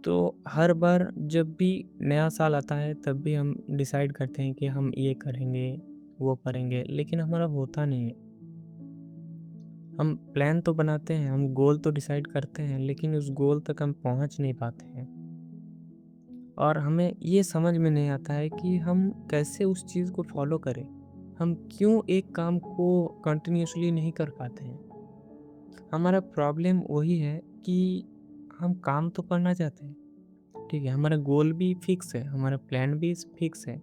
तो हर बार जब भी नया साल आता है तब भी हम डिसाइड करते हैं कि हम ये करेंगे, वो करेंगे, लेकिन हमारा होता नहीं है। हम प्लान तो बनाते हैं, हम गोल तो डिसाइड करते हैं, लेकिन उस गोल तक हम पहुँच नहीं पाते हैं। और हमें ये समझ में नहीं आता है कि हम कैसे उस चीज़ को फ़ॉलो करें? हम क्यों एक काम को कंटिन्यूअसली नहीं कर पाते हैं? हमारा प्रॉब्लम वही है कि हम काम तो करना चाहते हैं, ठीक है, हमारा गोल भी फिक्स है, हमारा प्लान भी फिक्स है,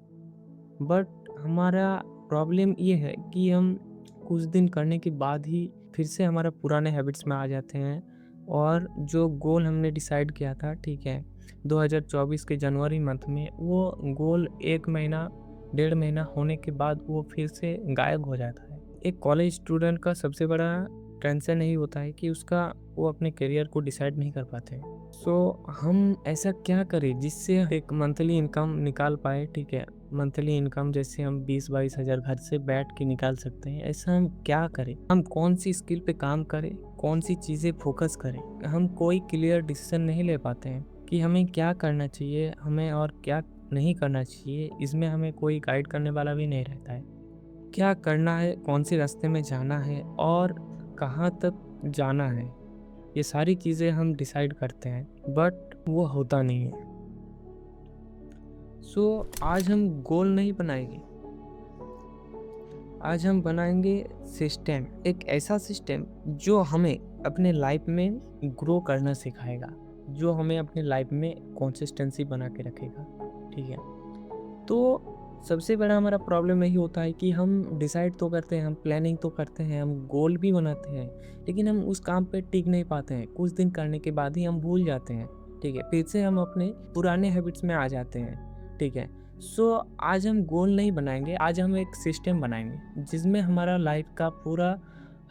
बट हमारा प्रॉब्लम ये है कि हम कुछ दिन करने के बाद ही फिर से हमारा पुराने हैबिट्स में आ जाते हैं और जो गोल हमने डिसाइड किया था, ठीक है, 2024 के जनवरी मंथ में, वो गोल 1 महीना, डेढ़ महीना होने के बाद वो फिर से गायब हो जाता है। एक कॉलेज स्टूडेंट का सबसे बड़ा टेंशन यही होता है कि उसका वो अपने करियर को डिसाइड नहीं कर पाते हैं। सो हम ऐसा क्या करें जिससे एक मंथली इनकम निकाल पाए, ठीक है? मंथली इनकम जैसे हम 20-22 हज़ार घर से बैठ के निकाल सकते हैं, ऐसा हम क्या करें? हम कौन-सी स्किल पे काम करें? कौन-सी चीज़ें फ़ोकस करें? हम कोई क्लियर डिसीज़न नहीं ले पाते हैं कि हमें क्या करना चाहिए, हमें और क्या नहीं करना चाहिए, इसमें हमें कोई गाइड करने वाला भी नहीं रहता है। क्या करना है, कौन-से रास्ते में जाना है और कहाँ तक जाना है, ये सारी चीज़ें हम डिसाइड करते हैं, बट वो होता नहीं है। सो आज हम गोल नहीं बनाएँगे, आज हम बनाएँगे सिस्टम, एक ऐसा सिस्टम जो हमें अपने लाइफ में ग्रो करना सिखाएगा, जो हमें अपनी लाइफ में कंसिस्टेंसी बना के रखेगा, ठीक है? तो सबसे बड़ा हमारा प्रॉब्लम यही होता है कि हम डिसाइड तो करते हैं, हम प्लानिंग तो करते हैं, हम गोल भी बनाते हैं, लेकिन हम उस काम पे टिक नहीं पाते हैं। कुछ दिन करने के बाद ही हम भूल जाते हैं, ठीक है? फिर से हम अपने पुराने हैबिट्स में आ जाते हैं, ठीक है? सो आज हम गोल नहीं बनाएँगे, आज हम एक सिस्टम बनाएँगे, जिसमें हमारा लाइफ का पूरा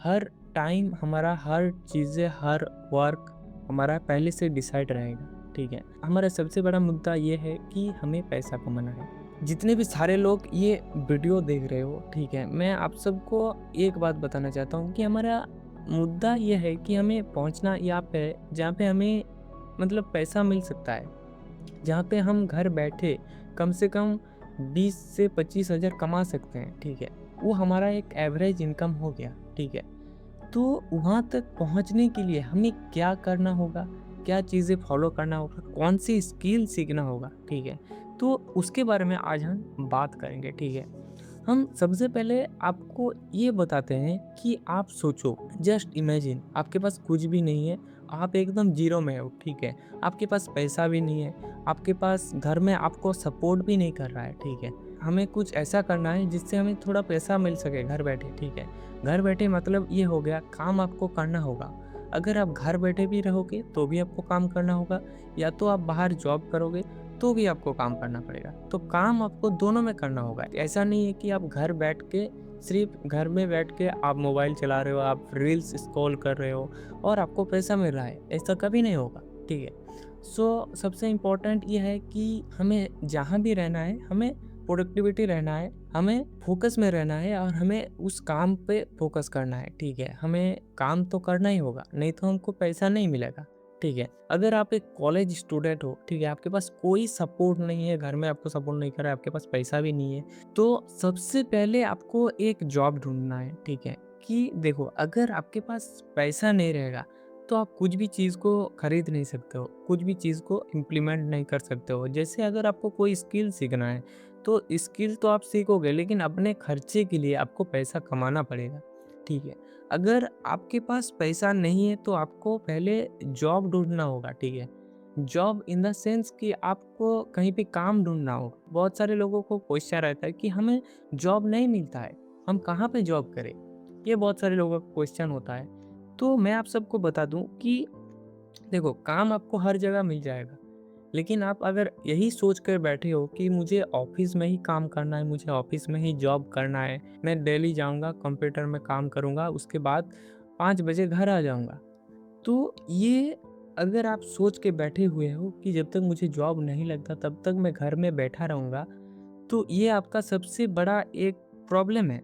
हर टाइम, हमारा हर चीज़ें, हर वर्क हमारा पहले से डिसाइड रहेगा, ठीक है? हमारा सबसे बड़ा मुद्दा ये है कि हमें पैसा कमाना है। जितने भी सारे लोग ये वीडियो देख रहे हो, ठीक है, मैं आप सबको एक बात बताना चाहता हूँ कि हमारा मुद्दा ये है कि हमें पहुँचना यहाँ पे है जहाँ पे हमें मतलब पैसा मिल सकता है, जहाँ पे हम घर बैठे कम से कम 20 से 25 हज़ार कमा सकते हैं, ठीक है। वो हमारा एक एवरेज इनकम हो गया, ठीक है। तो वहाँ तक पहुँचने के लिए हमें क्या करना होगा, क्या चीज़ें फॉलो करना होगा, कौन-सी स्किल सीखना होगा, ठीक है? तो उसके बारे में आज हम बात करेंगे, ठीक है? हम सबसे पहले आपको ये बताते हैं कि आप सोचो, जस्ट इमेजिन आपके पास कुछ भी नहीं है, आप एकदम ज़ीरो में हो, ठीक है? आपके पास पैसा भी नहीं है, आपके पास घर में आपको सपोर्ट भी नहीं कर रहा है, ठीक है? हमें कुछ ऐसा करना है जिससे हमें थोड़ा पैसा मिल सके घर बैठे, ठीक है? घर बैठे मतलब ये हो गया काम आपको करना होगा। अगर आप घर बैठे भी रहोगे तो भी आपको काम करना होगा या तो आप बाहर जॉब करोगे तो भी आपको काम करना पड़ेगा। तो काम आपको दोनों में करना होगा। ऐसा नहीं है कि आप घर बैठ के सिर्फ़ घर में बैठ के आप मोबाइल चला रहे हो, आप रील्स स्क्रॉल कर रहे हो और आपको पैसा मिल रहा है, ऐसा कभी नहीं होगा, ठीक है? सो सबसे इम्पोर्टेंट ये है कि हमें जहाँ भी रहना है, हमें प्रोडक्टिविटी रहना है, हमें फ़ोकस में रहना है और हमें उस काम पे फ़ोकस करना है, ठीक है? हमें काम तो करना ही होगा, नहीं तो हमको पैसा नहीं मिलेगा, ठीक है? अगर आप एक कॉलेज स्टूडेंट हो, ठीक है? आपके पास कोई सपोर्ट नहीं है, घर में आपको सपोर्ट नहीं कर रहा है, आपके पास पैसा भी नहीं है, तो सबसे पहले आपको एक जॉब ढूँढना है, ठीक है? कि देखो, अगर आपके पास पैसा नहीं रहेगा, तो आप कुछ भी चीज़ को खरीद नहीं सकते हो, कुछ भी चीज़ को इम्प्लीमेंट नहीं कर सकते हो। जैसे अगर आपको कोई स्किल सीखना है, तो स्किल तो आप सीखोगे लेकिन अपने खर्चे के लिए आपको पैसा कमाना पड़ेगा, ठीक है? अगर आपके पास पैसा नहीं है तो आपको पहले जॉब ढूँढना होगा, ठीक है? जॉब इन द सेंस कि आपको कहीं पे काम ढूँढना होगा। बहुत सारे लोगों को क्वेश्चन रहता है कि हमें जॉब नहीं मिलता है, हम कहाँ पे जॉब करें? ये बहुत सारे लोगों का क्वेश्चन होता है। तो मैं आप सबको बता दूँ कि देखो, काम आपको हर जगह मिल जाएगा। लेकिन आप अगर यही सोच कर बैठे हो कि मुझे ऑफ़िस में ही काम करना है, मुझे ऑफ़िस में ही जॉब करना है, मैं डेली जाऊँगा, कंप्यूटर में काम करूँगा, उसके बाद 5 बजे घर आ जाऊँगा। तो ये अगर आप सोच के बैठे हुए हो कि जब तक मुझे जॉब नहीं लगता तब तक मैं घर में बैठा रहूँगा, तो ये आपका सबसे बड़ा एक प्रॉब्लम है,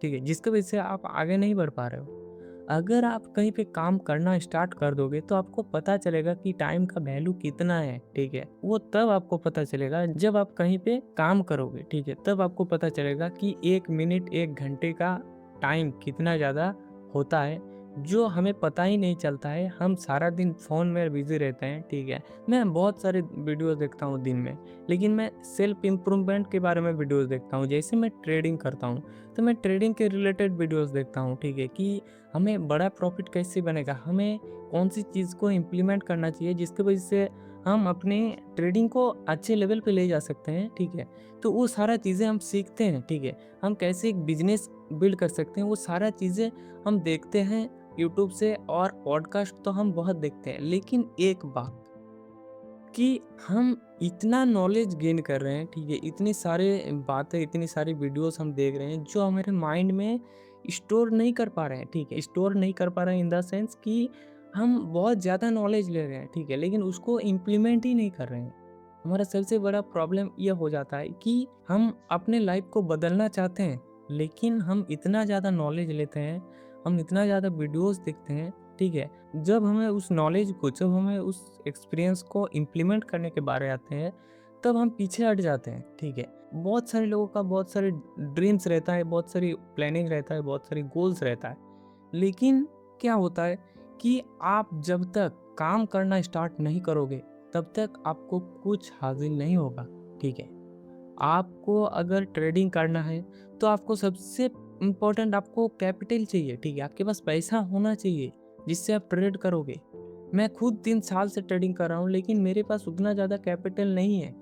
ठीक है? जिसकी वजह से आप आगे नहीं बढ़ पा रहे हो। अगर आप कहीं पे काम करना स्टार्ट कर दोगे तो आपको पता चलेगा कि टाइम का वैल्यू कितना है, ठीक है? वो तब आपको पता चलेगा जब आप कहीं पे काम करोगे, ठीक है? तब आपको पता चलेगा कि 1 मिनट 1 घंटे का टाइम कितना ज़्यादा होता है, जो हमें पता ही नहीं चलता है। हम सारा दिन फ़ोन में बिज़ी रहते हैं, ठीक है? मैं बहुत सारे वीडियोज़ देखता हूँ दिन में, लेकिन मैं सेल्फ इम्प्रूवमेंट के बारे में वीडियोज़ देखता हूँ। जैसे मैं ट्रेडिंग करता हूँ, तो मैं ट्रेडिंग के रिलेटेड वीडियोज़ देखता हूँ, ठीक है? कि हमें बड़ा प्रॉफ़िट कैसे बनेगा, हमें कौन-सी चीज़ को इम्प्लीमेंट करना चाहिए जिसकी वज़ह से हम अपने ट्रेडिंग को अच्छे लेवल पे ले जा सकते हैं, ठीक है? तो वो सारा चीज़ें हम सीखते हैं, ठीक है? हम कैसे एक बिज़नेस बिल्ड कर सकते हैं, वो सारा चीज़ें हम देखते हैं यूट्यूब से, और पॉडकास्ट तो हम बहुत देखते हैं। लेकिन एक बात कि हम इतना नॉलेज गेन कर रहे हैं, ठीक है? इतनी सारे बातें, इतनी सारी वीडियोज़ हम देख रहे हैं जो हमारे माइंड में स्टोर नहीं कर पा रहे हैं, ठीक है? स्टोर नहीं कर पा रहे हैं इन द सेंस कि हम बहुत ज़्यादा नॉलेज ले रहे हैं, ठीक है? लेकिन उसको इम्प्लीमेंट ही नहीं कर रहे हैं। हमारा सबसे बड़ा प्रॉब्लम ये हो जाता है कि हम अपने लाइफ को बदलना चाहते हैं, लेकिन हम इतना ज़्यादा नॉलेज लेते हैं, हम इतना ज़्यादा वीडियोज़ देखते हैं, ठीक है? जब हमें उस नॉलेज को, जब हमें उस एक्सपीरियंस को इम्प्लीमेंट करने के बारे आते हैं, तब हम पीछे हट जाते हैं, ठीक है? बहुत सारे लोगों का बहुत सारे ड्रीम्स रहता है, बहुत सारी प्लानिंग रहता है, बहुत सारी गोल्स रहता है। लेकिन क्या होता है कि आप जब तक काम करना स्टार्ट नहीं करोगे, तब तक आपको कुछ हासिल नहीं होगा, ठीक है? आपको अगर ट्रेडिंग करना है, तो आपको सबसे इम्पोर्टेंट आपको कैपिटल चाहिए, ठीक है? आपके पास पैसा होना चाहिए, जिससे आप ट्रेड करोगे। मैं खुद 3 साल से ट्रेडिंग कर रहा हूँ, लेकिन मेरे पास उतना ज़्यादा कैपिटल नहीं है।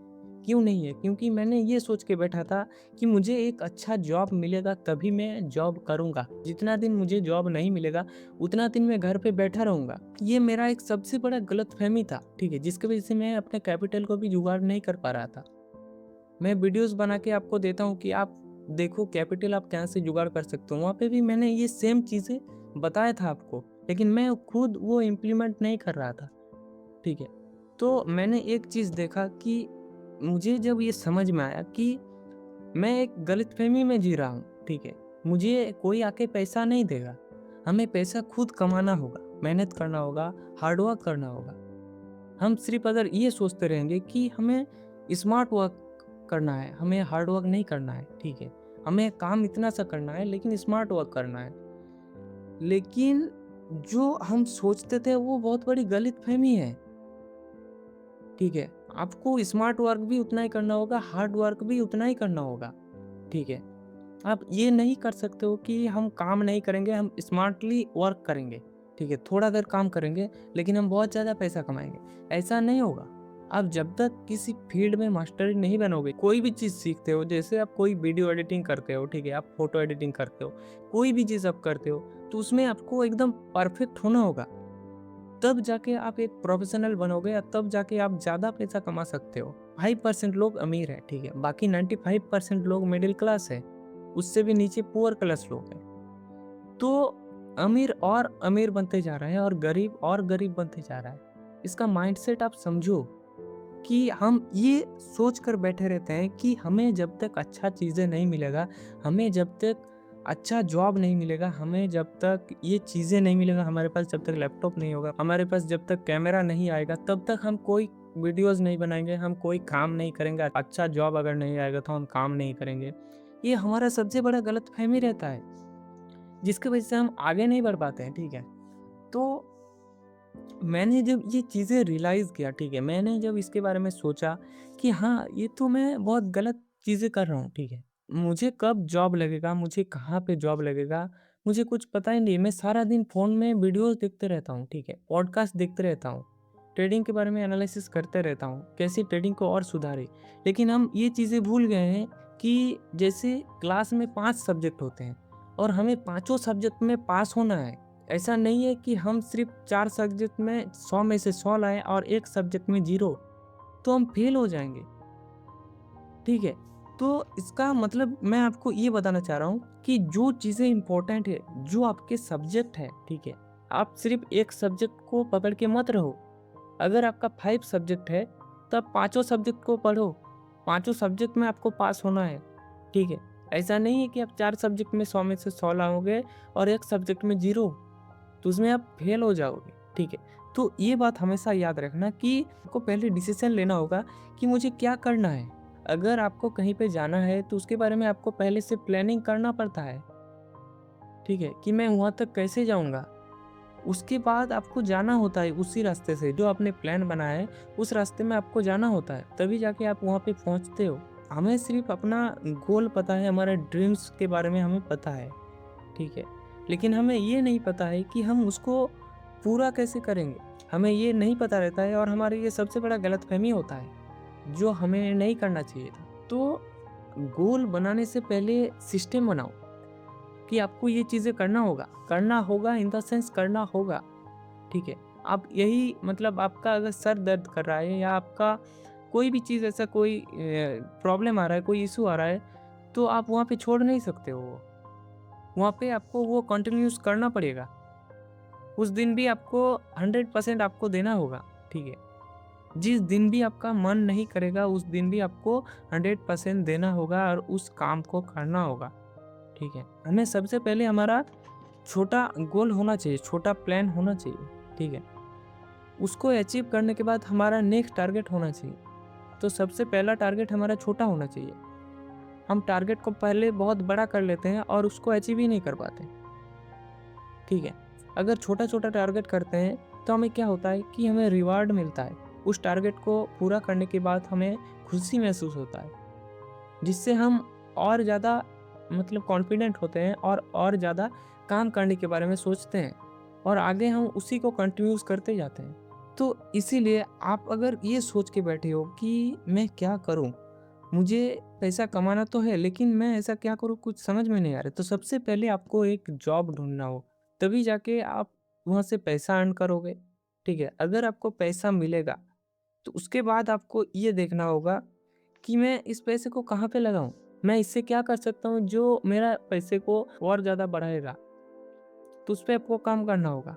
क्यों नहीं है? क्योंकि मैंने ये सोच के बैठा था कि मुझे एक अच्छा जॉब मिलेगा तभी मैं जॉब करूँगा। जितना दिन मुझे जॉब नहीं मिलेगा, उतना दिन मैं घर पे बैठा रहूँगा। ये मेरा एक सबसे बड़ा गलतफ़हमी था, ठीक है? जिसकी वज़ह से मैं अपने कैपिटल को भी जुगाड़ नहीं कर पा रहा था। मैं वीडियोस बना के आपको देता हूँ कि आप देखो कैपिटल आप कहाँ से जुगाड़ कर सकते हो। वहाँ पे भी मैंने ये सेम चीज़ें बताया था आपको, लेकिन मैं खुद वो इम्प्लीमेंट नहीं कर रहा था, ठीक है? तो मैंने एक चीज़ देखा कि मुझे जब ये समझ में आया कि मैं एक गलतफ़हमी में जी रहा हूँ, ठीक है? मुझे कोई आके पैसा नहीं देगा, हमें पैसा खुद कमाना होगा, मेहनत करना होगा, हार्ड वर्क करना होगा। हम सिर्फ़ अगर ये सोचते रहेंगे कि हमें स्मार्ट वर्क करना है, हमें हार्ड वर्क नहीं करना है, ठीक है? हमें काम इतना सा करना है लेकिन स्मार्ट वर्क करना है। लेकिन जो हम सोचते थे वो बहुत बड़ी गलतफ़हमी है, ठीक है? आपको स्मार्ट वर्क भी उतना ही करना होगा, हार्ड वर्क भी उतना ही करना होगा, ठीक है? आप ये नहीं कर सकते हो कि हम काम नहीं करेंगे, हम स्मार्टली वर्क करेंगे, ठीक है? थोड़ा देर काम करेंगे, लेकिन हम बहुत ज़्यादा पैसा कमाएँगे, ऐसा नहीं होगा। आप जब तक किसी फ़ील्ड में मास्टर नहीं बनोगे, कोई भी चीज़ सीखते हो, जैसे आप कोई वीडियो एडिटिंग करते हो, ठीक है? आप फ़ोटो एडिटिंग करते हो, कोई भी चीज़ आप करते हो, तो उसमें आपको एकदम परफ़ेक्ट होना होगा। तब जाके आप एक प्रोफ़ेशनल बनोगे, या तब जाके आप ज़्यादा पैसा कमा सकते हो। 5% लोग अमीर हैं, ठीक है? बाकी 95% लोग मिडल क्लास है। उससे भी नीचे पुअर क्लास लोग हैं। तो अमीर और अमीर बनते जा रहा है और गरीब और गरीब बनते जा रहा है। इसका माइंडसेट आप समझो कि हम ये सोच कर बैठे रहते हैं कि हमें जब तक अच्छा चीज़ें नहीं मिलेगा, हमें जब तक अच्छा जॉब नहीं मिलेगा, हमें जब तक ये चीज़ें नहीं मिलेगा, हमारे पास जब तक लैपटॉप नहीं होगा, हमारे पास जब तक कैमरा नहीं आएगा, तब तक हम कोई वीडियोज़ नहीं बनाएँगे, हम कोई काम नहीं करेंगे। अच्छा जॉब अगर नहीं आएगा तो हम काम नहीं करेंगे। ये हमारा सबसे बड़ा गलतफ़हमी रहता है, जिसकी वजह से हम आगे नहीं बढ़ पाते हैं, ठीक है? तो मैंने जब ये चीज़ें रियलाइज़ किया, ठीक है? मैंने जब इसके बारे में सोचा कि हाँ, ये तो मैं बहुत गलत चीज़ें कर रहा हूँ, ठीक है? मुझे कब जॉब लगेगा, मुझे कहाँ पे जॉब लगेगा, मुझे कुछ पता ही नहीं। मैं सारा दिन फ़ोन में वीडियोज़ देखते रहता हूँ, ठीक है? पॉडकास्ट देखते रहता हूँ, ट्रेडिंग के बारे में एनालिसिस करते रहता हूँ, कैसे ट्रेडिंग को और सुधारें। लेकिन हम ये चीज़ें भूल गए हैं कि जैसे क्लास में 5 सब्जेक्ट होते हैं और हमें पाँचों सब्जेक्ट में पास होना है। ऐसा नहीं है कि हम सिर्फ 4 सब्जेक्ट में 100 में से 100 लाएँ और 1 सब्जेक्ट में 0, तो हम फेल हो जाएँगे, ठीक है? तो इसका मतलब मैं आपको ये बताना चाह रहा हूँ कि जो चीज़ें इम्पोर्टेंट है, जो आपके सब्जेक्ट है, ठीक है? आप सिर्फ एक सब्जेक्ट को पकड़ के मत रहो। अगर आपका 5 सब्जेक्ट है, तब पाँचों सब्जेक्ट को पढ़ो। पाँचों सब्जेक्ट में आपको पास होना है, ठीक है? ऐसा नहीं है कि आप 4 सब्जेक्ट में 100 में से 100 लाओगे और 1 सब्जेक्ट में 0। तो उसमें आप फेल हो जाओगे, ठीक है। तो ये बात हमेशा याद रखना कि आपको पहले डिसीजन लेना होगा कि मुझे क्या करना है। अगर आपको कहीं पे जाना है तो उसके बारे में आपको पहले से प्लानिंग करना पड़ता है, ठीक है, कि मैं वहाँ तक कैसे जाऊँगा। उसके बाद आपको जाना होता है उसी रास्ते से, जो आपने प्लान बनाया है उस रास्ते में आपको जाना होता है, तभी जाके आप वहाँ पे पहुँचते हो। हमें सिर्फ़ अपना गोल पता है, हमारे ड्रीम्स के बारे में हमें पता है, ठीक है। लेकिन हमें ये नहीं पता है कि हम उसको पूरा कैसे करेंगे। हमें ये नहीं पता रहता है और हमारे ये सबसे बड़ा गलतफ़हमी होता है, जो हमें नहीं करना चाहिए था। तो गोल बनाने से पहले सिस्टम बनाओ कि आपको ये चीज़ें करना होगा इन द सेंस करना होगा, ठीक है। आप यही मतलब आपका अगर सर दर्द कर रहा है या आपका कोई भी चीज़ ऐसा कोई प्रॉब्लम आ रहा है, कोई इश्यू आ रहा है, तो आप वहाँ पे छोड़ नहीं सकते हो वो। वहाँ पे आपको वो कंटिन्यूअस करना पड़ेगा। उस दिन भी आपको 100% आपको देना होगा, ठीक है। जिस दिन भी आपका मन नहीं करेगा, उस दिन भी आपको 100% देना होगा और उस काम को करना होगा, ठीक है। हमें सबसे पहले हमारा छोटा गोल होना चाहिए, छोटा प्लान होना चाहिए, ठीक है। उसको अचीव करने के बाद हमारा नेक्स्ट टारगेट होना चाहिए। तो सबसे पहला टारगेट हमारा छोटा होना चाहिए। हम टारगेट को पहले बहुत बड़ा कर लेते हैं और उसको अचीव ही नहीं कर पाते, ठीक है। अगर छोटा-छोटा टारगेट करते हैं तो हमें क्या होता है कि हमें रिवार्ड मिलता है। उस टारगेट को पूरा करने के बाद हमें खुशी महसूस होता है, जिससे हम और ज़्यादा मतलब कॉन्फिडेंट होते हैं और ज़्यादा काम करने के बारे में सोचते हैं और आगे हम उसी को कंटिन्यूस करते जाते हैं। तो इसीलिए आप अगर ये सोच के बैठे हो कि मैं क्या करूँ? मुझे पैसा कमाना तो है लेकिन मैं ऐसा क्या करूँ कुछ समझ में नहीं आ रहा है। तो सबसे पहले आपको एक जॉब ढूँढना हो, तभी जाके आप वहाँ से पैसा अर्न करोगे, ठीक है? अगर आपको पैसा मिलेगा, तो उसके बाद आपको ये देखना होगा कि मैं इस पैसे को कहाँ पे लगाऊँ? मैं इससे क्या कर सकता हूँ जो मेरा पैसे को और ज़्यादा बढ़ाएगा? तो उस पे आपको काम करना होगा।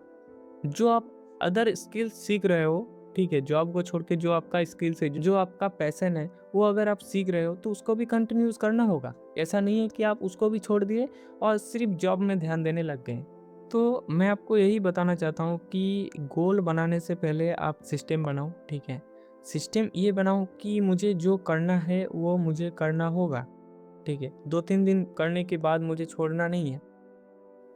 जो आप अदर स्किल्स सीख रहे हो, ठीक है, जॉब को छोड़ के जो आपका स्किल्स है, जो आपका पैशन है, वो अगर आप सीख रहे हो तो उसको भी कंटिन्यूस करना होगा। ऐसा नहीं है कि आप उसको भी छोड़ दिए और सिर्फ जॉब में ध्यान देने लग गए। तो मैं आपको यही बताना चाहता हूँ कि गोल बनाने से पहले आप सिस्टम बनाओ, ठीक है। सिस्टम ये बनाओ कि मुझे जो करना है वो मुझे करना होगा, ठीक है। 2-3 दिन करने के बाद मुझे छोड़ना नहीं है।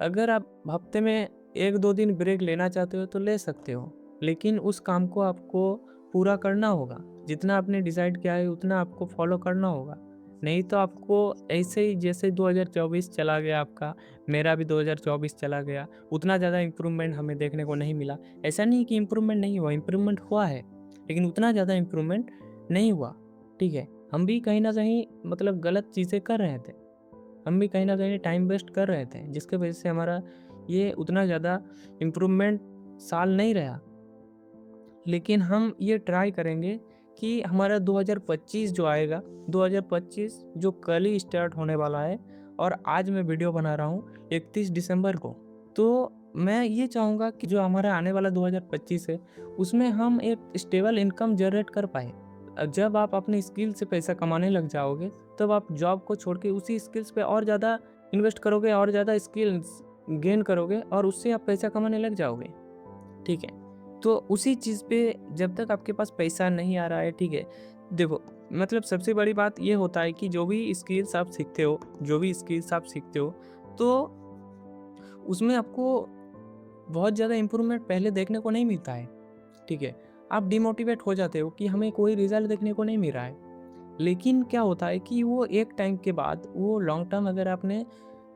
अगर आप हफ्ते में 1-2 दिन ब्रेक लेना चाहते हो तो ले सकते हो, लेकिन उस काम को आपको पूरा करना होगा। जितना आपने डिसाइड किया है उतना आपको फॉलो करना होगा। नहीं तो आपको ऐसे ही जैसे 2024 चला गया आपका, मेरा भी 2024 चला गया, उतना ज़्यादा इम्प्रूवमेंट हमें देखने को नहीं मिला। ऐसा नहीं कि इम्प्रूवमेंट नहीं हुआ, इम्प्रूवमेंट हुआ है, लेकिन उतना ज़्यादा इम्प्रूवमेंट नहीं हुआ, ठीक है। हम भी कहीं न कहीं मतलब गलत चीज़ें कर रहे थे। हम भी कहीं न कहीं टाइम वेस्ट कर रहे थे, जिसकी वजह से हमारा ये उतना ज़्यादा इम्प्रूवमेंट साल नहीं रहा। लेकिन हम ये ट्राई करेंगे कि हमारा 2025 जो आएगा, 2025 जो कल ही स्टार्ट होने वाला है और आज मैं वीडियो बना रहा हूँ 31 दिसंबर को। तो मैं ये चाहूँगा कि जो हमारा आने वाला 2025 है, उसमें हम एक स्टेबल इनकम जनरेट कर पाएँ। जब आप अपनी स्किल से पैसा कमाने लग जाओगे, तब आप जॉब को छोड़ के उसी स्किल्स पे और ज़्यादा इन्वेस्ट करोगे और ज़्यादा स्किल्स गेन करोगे और उससे आप पैसा कमाने लग जाओगे, ठीक है। तो उसी चीज़ पे जब तक आपके पास पैसा नहीं आ रहा है, ठीक है, देखो मतलब सबसे बड़ी बात ये होता है कि जो भी स्किल्स आप सीखते हो, तो उसमें आपको बहुत ज़्यादा इम्प्रूवमेंट पहले देखने को नहीं मिलता है, ठीक है। आप डिमोटिवेट हो जाते हो कि हमें कोई रिज़ल्ट देखने को नहीं मिल रहा है। लेकिन क्या होता है कि वो एक टाइम के बाद वो लॉन्ग टर्म अगर आपने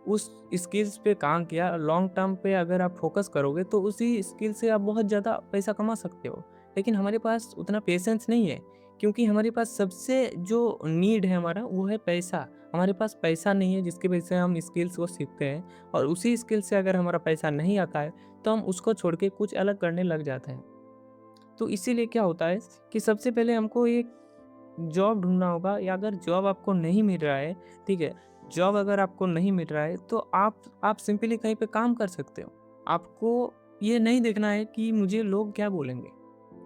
उस स्किल्स पे काम किया, लॉन्ग टर्म पे अगर आप फोकस करोगे तो उसी स्किल से आप बहुत ज़्यादा पैसा कमा सकते हो। लेकिन हमारे पास उतना पेशेंस नहीं है, क्योंकि हमारे पास सबसे जो नीड है हमारा वो है पैसा। हमारे पास पैसा नहीं है जिसकी वजह से हम स्किल्स को सीखते हैं और उसी स्किल से अगर हमारा पैसा नहीं आता है तो हम उसको छोड़ के कुछ अलग करने लग जाते हैं। तो इसीलिए क्या होता है कि सबसे पहले हमको एक जॉब ढूँढना होगा, या अगर जॉब आपको नहीं मिल रहा है, ठीक है? जॉब अगर आपको नहीं मिल रहा है तो आप सिंपली कहीं पे काम कर सकते हो। आपको ये नहीं देखना है कि मुझे लोग क्या बोलेंगे।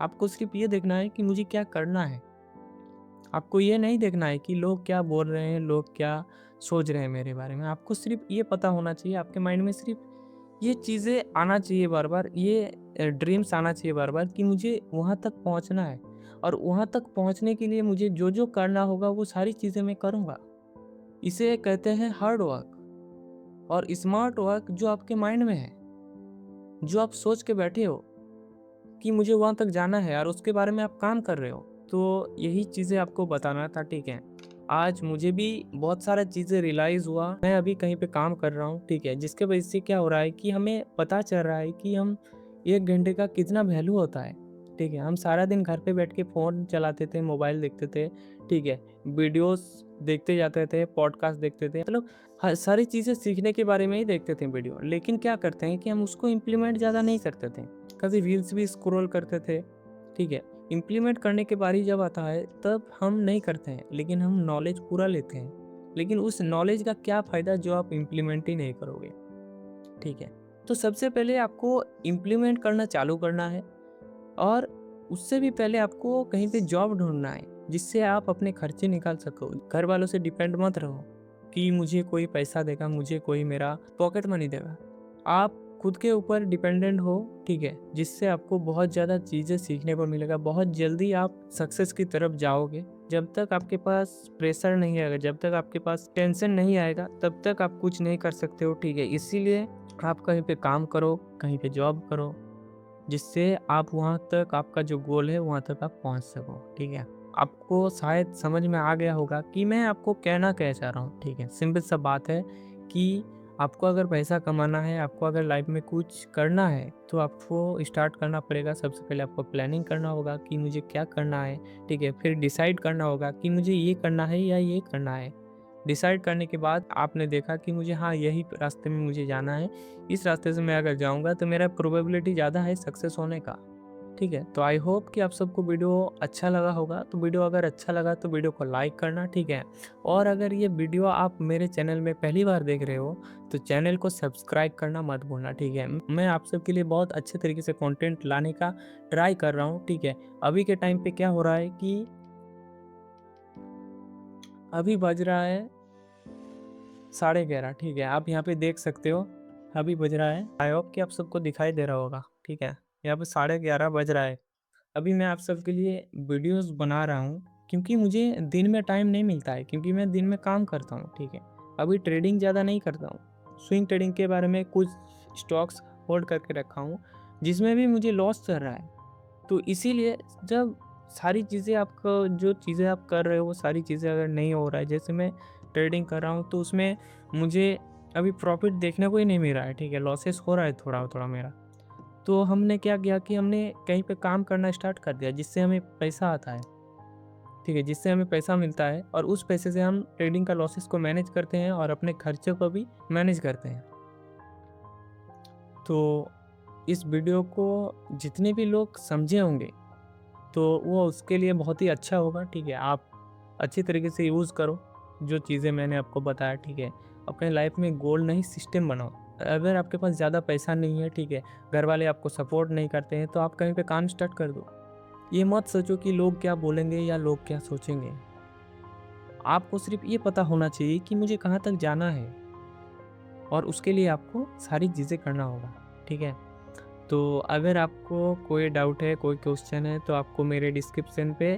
आपको सिर्फ़ ये देखना है कि मुझे क्या करना है। आपको ये नहीं देखना है कि लोग क्या बोल रहे हैं, लोग क्या सोच रहे हैं मेरे बारे में। आपको सिर्फ़ ये पता होना चाहिए आपके माइंड में सिर्फ़ ये चीज़ें आना चाहिए बार-बार, ये ड्रीम्स आना चाहिए बार-बार कि मुझे वहाँ तक पहुँचना है और वहाँ तक पहुँचने के लिए मुझे जो-जो करना होगा वो सारी चीज़ें मैं करूँगा। इसे कहते हैं हार्ड वर्क और स्मार्ट वर्क जो आपके माइंड में है, जो आप सोच के बैठे हो कि मुझे वहाँ तक जाना है और उसके बारे में आप काम कर रहे हो। तो यही चीज़ें आपको बताना था, ठीक है। आज मुझे भी बहुत सारा चीज़ें रियलाइज़ हुआ, मैं अभी कहीं पे काम कर रहा हूँ, ठीक है, जिसके वजह से क्या हो रहा है कि हमें पता चल रहा है कि हम 1 घंटे का कितना वैल्यू होता है, ठीक है। हम सारा दिन घर पे बैठ के फ़ोन चलाते थे, मोबाइल देखते थे, ठीक है, वीडियोज़ देखते जाते थे, पॉडकास्ट देखते थे, मतलब ह सारी चीज़ें सीखने के बारे में ही देखते थे वीडियो। लेकिन क्या करते हैं कि हम उसको इम्प्लीमेंट ज़्यादा नहीं करते थे। कभी रील्स भी स्क्रॉल करते थे, ठीक है। इम्प्लीमेंट करने के बारी जब आता है तब हम नहीं करते हैं, लेकिन हम नॉलेज पूरा लेते हैं। लेकिन उस नॉलेज का क्या फ़ायदा जो आप इम्प्लीमेंट ही नहीं करोगे, ठीक है। तो सबसे पहले आपको इम्प्लीमेंट करना चालू करना है और उससे भी पहले आपको कहीं पे जॉब ढूँढना है, जिससे आप अपने खर्चे निकाल सको। घर वालों से डिपेंड मत रहो कि मुझे कोई पैसा देगा, मुझे कोई मेरा पॉकेट मनी देगा। आप खुद के ऊपर डिपेंडेंट हो, ठीक है? जिससे आपको बहुत ज़्यादा चीज़ें सीखने को मिलेगा। बहुत जल्दी आप सक्सेस की तरफ जाओगे। जब तक आपके पास प्रेशर नहीं आएगा, जब तक आपके पास टेंशन नहीं आएगा, तब तक आप कुछ नहीं कर सकते हो, ठीक है? इसीलिए आप कहीं पे काम करो, कहीं पे जॉब करो, जिससे आप वहाँ तक आपका जो गोल है वहाँ तक आप पहुँच सको, ठीक है? आपको शायद समझ में आ गया होगा कि मैं आपको कहना क्या चाह रहा हूँ, ठीक है? सिंपल सा बात है कि आपको अगर पैसा कमाना है, आपको अगर लाइफ में कुछ करना है, तो आपको स्टार्ट करना पड़ेगा। सबसे पहले आपको प्लानिंग करना होगा कि मुझे क्या करना है, ठीक है? फिर डिसाइड करना होगा कि मुझे ये करना है या ये करना है। डिसाइड करने के बाद आपने देखा कि मुझे हाँ, यही रास्ते में मुझे जाना है, इस रास्ते से मैं अगर जाऊँगा तो मेरा प्रोबेबिलिटी ज़्यादा है सक्सेस होने का, ठीक है? तो आई होप कि आप सबको वीडियो अच्छा लगा होगा, तो वीडियो अगर अच्छा लगा तो वीडियो को लाइक करना, ठीक है? और अगर ये वीडियो आप मेरे चैनल में पहली बार देख रहे हो, तो चैनल को सब्सक्राइब करना मत भूलना, ठीक है? मैं आप सबके लिए बहुत अच्छे तरीके से कंटेंट लाने का ट्राई कर रहा हूँ, ठीक है? अभी के टाइम पे क्या हो रहा है कि अभी बज रहा है 11:30, ठीक है? आप यहाँ पे देख सकते हो, अभी बज रहा है, आई होप कि आप सबको दिखाई दे रहा होगा, ठीक है? यहाँ पे 11:30 बज रहा है। अभी मैं आप सबके लिए वीडियोज़ बना रहा हूँ, क्योंकि मुझे दिन में टाइम नहीं मिलता है, क्योंकि मैं दिन में काम करता हूँ, ठीक है? अभी ट्रेडिंग ज़्यादा नहीं करता हूँ। स्विंग ट्रेडिंग के बारे में कुछ स्टॉक्स होल्ड करके रखा हूँ, जिसमें भी मुझे लॉस चल रहा है। तो इसीलिए जब सारी चीज़ें आपको जो चीज़ें आप कर रहे हो वो सारी चीज़ें अगर नहीं हो रहा है, जैसे मैं ट्रेडिंग कर रहा हूँ तो उसमें मुझे अभी प्रॉफ़िट देखने को ही नहीं मिल रहा है, ठीक है? लॉसेस हो रहा है थोड़ा-थोड़ा मेरा। तो हमने क्या किया कि हमने कहीं पे काम करना स्टार्ट कर दिया, जिससे हमें पैसा आता है, ठीक है? जिससे हमें पैसा मिलता है और उस पैसे से हम ट्रेडिंग का लॉसेस को मैनेज करते हैं और अपने खर्चे को भी मैनेज करते हैं। तो इस वीडियो को जितने भी लोग समझे होंगे तो वो उसके लिए बहुत ही अच्छा होगा, ठीक है? आप अच्छी तरीके से यूज़ करो, जो चीज़ें मैंने आपको बताया, ठीक है? अपने लाइफ में गोल नहीं सिस्टम बनाओ। अगर आपके पास ज़्यादा पैसा नहीं है, ठीक है? घर वाले आपको सपोर्ट नहीं करते हैं, तो आप कहीं पे काम स्टार्ट कर दो। ये मत सोचो कि लोग क्या बोलेंगे या लोग क्या सोचेंगे। आपको सिर्फ़ ये पता होना चाहिए कि मुझे कहाँ तक जाना है और उसके लिए आपको सारी चीज़ें करना होगा, ठीक है? तो अगर आपको कोई डाउट है, कोई क्वेश्चन है, तो आपको मेरे डिस्क्रिप्शन पे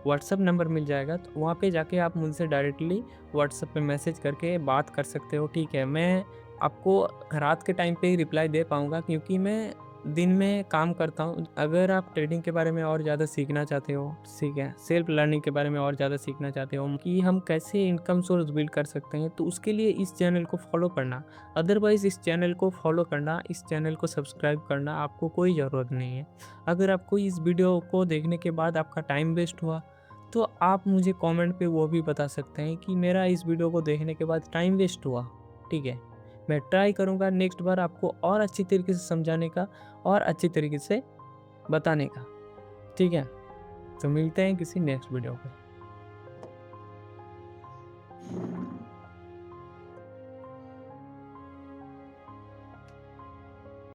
व्हाट्सएप नंबर मिल जाएगा, तो वहाँ पे जाके आप मुझसे डायरेक्टली व्हाट्सएप पे मैसेज करके बात कर सकते हो, ठीक है? मैं आपको रात के टाइम पे ही रिप्लाई दे पाऊँगा, क्योंकि मैं दिन में काम करता हूँ। अगर आप ट्रेडिंग के बारे में और ज़्यादा सीखना चाहते हो, ठीक है? सेल्फ लर्निंग के बारे में और ज़्यादा सीखना चाहते हो कि हम कैसे इनकम सोर्स बिल्ड कर सकते हैं, तो उसके लिए इस चैनल को फॉलो करना। अदरवाइज़ इस चैनल को फॉलो करना, इस चैनल को सब्सक्राइब करना आपको कोई ज़रूरत नहीं है। अगर आपको इस वीडियो को देखने के बाद आपका टाइम वेस्ट हुआ, तो आप मुझे कमेंट पे वो भी बता सकते हैं कि मेरा इस वीडियो को देखने के बाद टाइम वेस्ट हुआ, ठीक है? मैं ट्राई करूँगा नेक्स्ट बार आपको और अच्छी तरीके से समझाने का और अच्छी तरीके से बताने का, ठीक है? तो मिलते हैं किसी नेक्स्ट वीडियो पे।